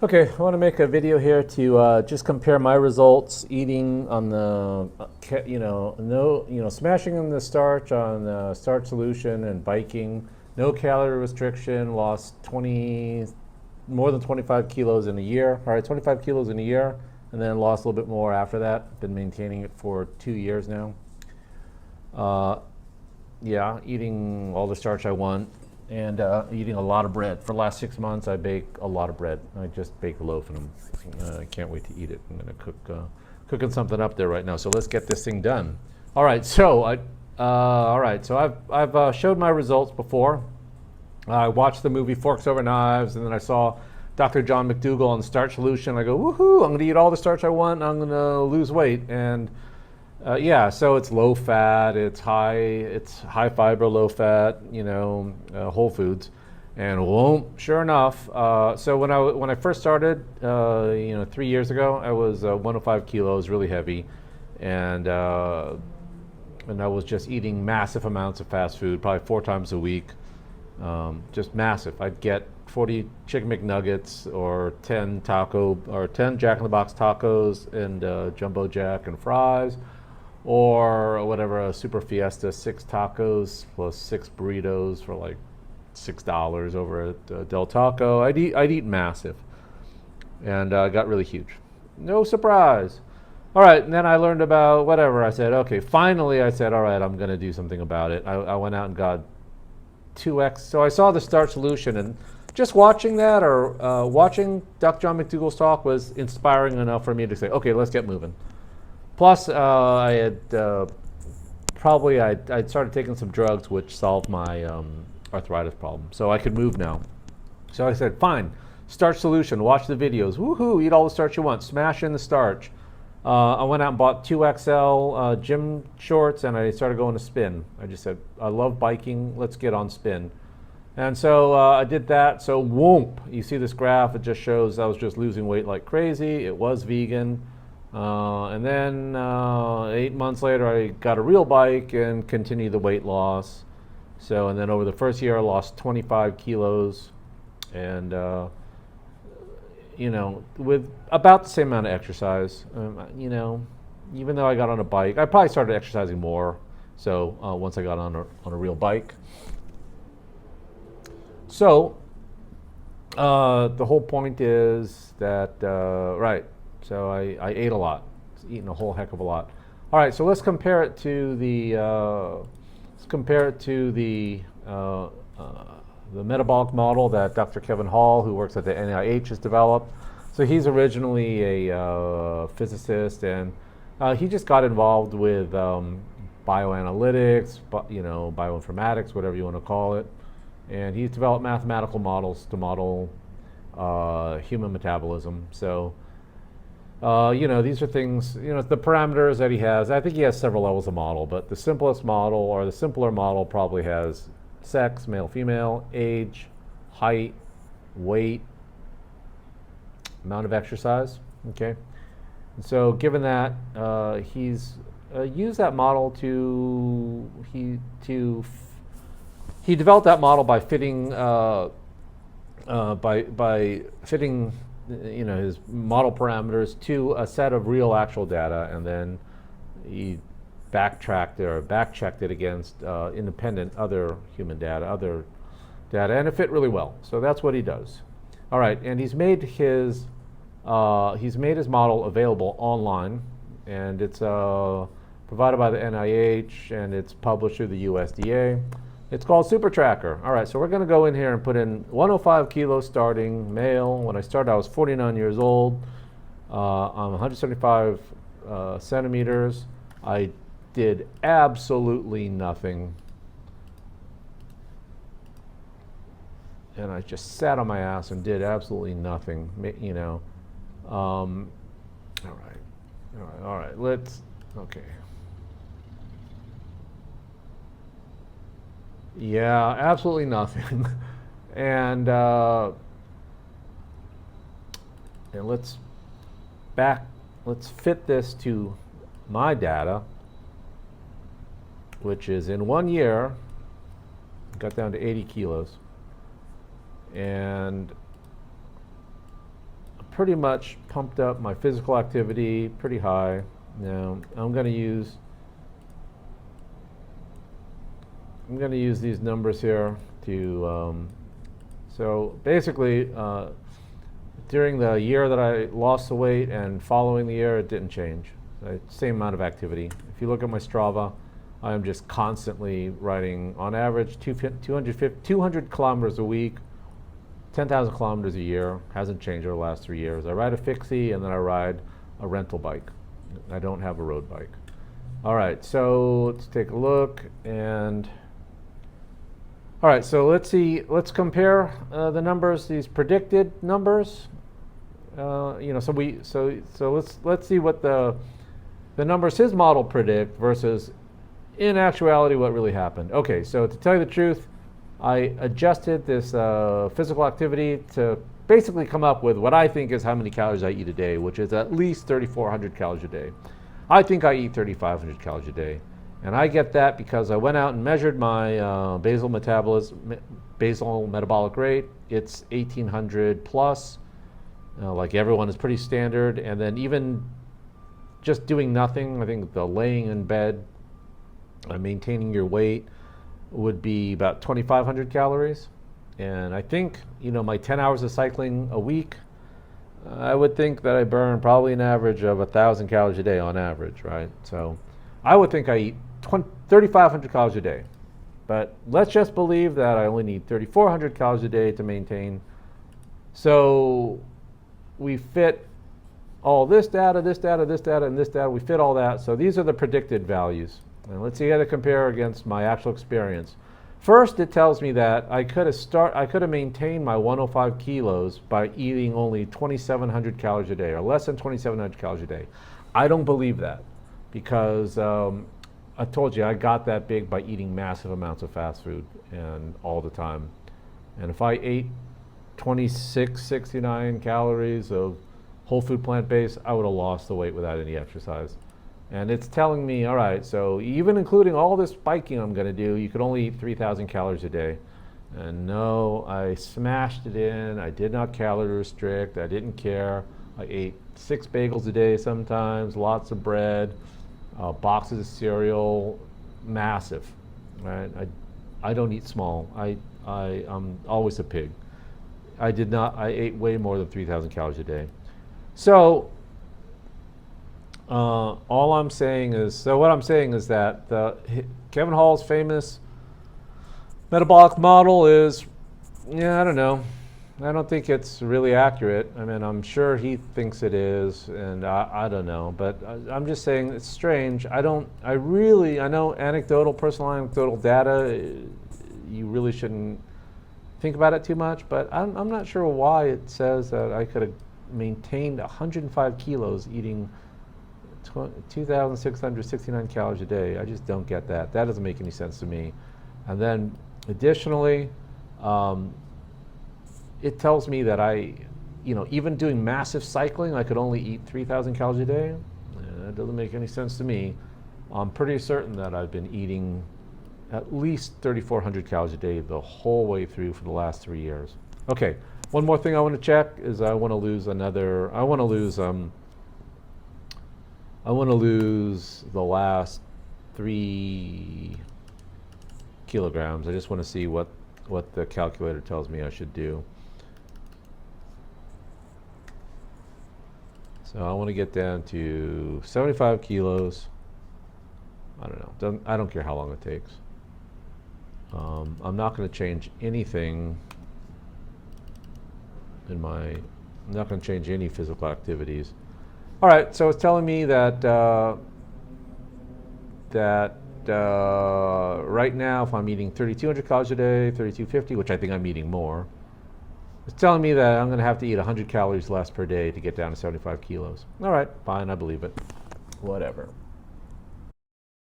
Okay, I want to make a video here to just compare my results eating on the, smashing in the starch on the starch solution and biking, no calorie restriction, lost 20, more than 25 kilos in a year. All right, 25 kilos in a year, and then lost a little bit more after that. Been maintaining it for 2 years now. Uh, yeah, eating all the starch I want and eating a lot of bread. For the last 6 months, I bake a lot of bread. I just bake a loaf, and I can't wait to eat it. I'm going to cooking something up there right now. So let's get this thing done. All right. I've showed my results before. I watched the movie Forks Over Knives, and then I saw Dr. John McDougall on Starch Solution. I go, woohoo! I'm going to eat all the starch I want. I'm going to lose weight. And so it's low fat, it's high fiber, low fat, whole foods, and sure enough. So when I first started, 3 years ago, I was 105 kilos, really heavy, and I was just eating massive amounts of fast food, probably 4 times a week, just massive. I'd get 40 chicken McNuggets or 10 Jack in the Box tacos and jumbo jack and fries, or whatever, a super fiesta, 6 tacos plus 6 burritos for like $6 over at Del Taco. I'd eat massive, and got really huge. No surprise. All right, and then I learned about whatever. I said, okay, finally, I said, all right, I'm going to do something about it. I went out and got 2x. So I saw the Starch Solution, and just watching that or watching Dr. John McDougall's talk was inspiring enough for me to say, okay, let's get moving. Plus, I'd started taking some drugs which solved my arthritis problem, so I could move now. So I said, fine, starch solution, watch the videos, woohoo, eat all the starch you want, smash in the starch. I went out and bought 2XL gym shorts, and I started going to spin. I just said, I love biking, let's get on spin. And so I did that, so whoomp, you see this graph, it just shows I was just losing weight like crazy. It was vegan. And then 8 months later, I got a real bike and continued the weight loss. So, and then over the first year, I lost 25 kilos, and with about the same amount of exercise. Even though I got on a bike, I probably started exercising more. So once I got on a real bike. So the whole point is that right. So I ate a lot, eating a whole heck of a lot. All right, so let's compare it to the metabolic model that Dr. Kevin Hall, who works at the NIH, has developed. So he's originally a physicist, and he just got involved with bioanalytics, bioinformatics, whatever you want to call it, and he's developed mathematical models to model human metabolism. So. These are things, the parameters that he has. I think he has several levels of model, but the simplest model or the simpler model probably has sex, male, female, age, height, weight, amount of exercise. Okay. And so given that, he's used that model he developed that model by fitting his model parameters to a set of real actual data, and then he backchecked it against independent other data, and it fit really well. So that's what he does. All right, and he's made his model available online, and it's provided by the NIH, and it's published through the USDA. It's called Super Tracker. All right, so we're going to go in here and put in 105 kilos starting, male. When I started, I was 49 years old. I'm 175 centimeters. I did absolutely nothing. And I just sat on my ass and did absolutely nothing, all right, okay. Yeah, absolutely nothing. and let's fit this to my data, which is in 1 year, got down to 80 kilos. And pretty much pumped up my physical activity pretty high. Now I'm going to use these numbers here to so basically during the year that I lost the weight and following the year, it didn't change. Same amount of activity. If you look at my Strava, I am just constantly riding, on average, 200 kilometers a week, 10,000 kilometers a year. Hasn't changed over the last 3 years. I ride a fixie and then I ride a rental bike. I don't have a road bike. All right, so let's take a look. And all right, so let's compare the numbers, these predicted numbers. So let's see what the numbers his model predict versus in actuality what really happened. Okay, so to tell you the truth, I adjusted this physical activity to basically come up with what I think is how many calories I eat a day, which is at least 3,400 calories a day. I think I eat 3,500 calories a day. And I get that because I went out and measured my basal metabolic rate. It's 1,800 plus. Like everyone is pretty standard. And then even just doing nothing, I think the laying in bed, maintaining your weight would be about 2,500 calories. And I think, my 10 hours of cycling a week, I would think that I burn probably an average of 1,000 calories a day on average, right? So I would think I eat 3,500 calories a day. But let's just believe that I only need 3,400 calories a day to maintain. So we fit all this data, this data, this data, and this data. We fit all that. So these are the predicted values. And let's see how to compare against my actual experience. First, it tells me that I could have maintained my 105 kilos by eating only 2,700 calories a day, or less than 2,700 calories a day. I don't believe that because I told you I got that big by eating massive amounts of fast food and all the time. And if I ate 69 calories of whole food plant-based, I would have lost the weight without any exercise. And it's telling me, all right, so even including all this biking I'm going to do, you could only eat 3,000 calories a day. And no, I smashed it in. I did not calorie restrict. I didn't care. I ate 6 bagels a day sometimes, lots of bread, boxes of cereal, massive. Right? I don't eat small. I'm always a pig. I ate way more than 3,000 calories a day. So what I'm saying is that Kevin Hall's famous metabolic model is, I don't know. I don't think it's really accurate. I mean, I'm sure he thinks it is, and I don't know. But I'm just saying it's strange. I know personal anecdotal data, you really shouldn't think about it too much, but I'm not sure why it says that I could have maintained 105 kilos eating 2,669 calories a day. I just don't get that. That doesn't make any sense to me. And then additionally, it tells me that even doing massive cycling, I could only eat 3,000 calories a day. That doesn't make any sense to me. I'm pretty certain that I've been eating at least 3,400 calories a day the whole way through for the last 3 years. Okay, one more thing I want to check is I want to lose the last 3 kilograms. I just want to see what the calculator tells me I should do. So I want to get down to 75 kilos. I don't know. I don't care how long it takes. I'm not going to change anything I'm not going to change any physical activities. All right, so it's telling me that right now, if I'm eating 3,200 calories a day, 3,250, which I think I'm eating more, it's telling me that I'm going to have to eat 100 calories less per day to get down to 75 kilos. All right, fine, I believe it. Whatever.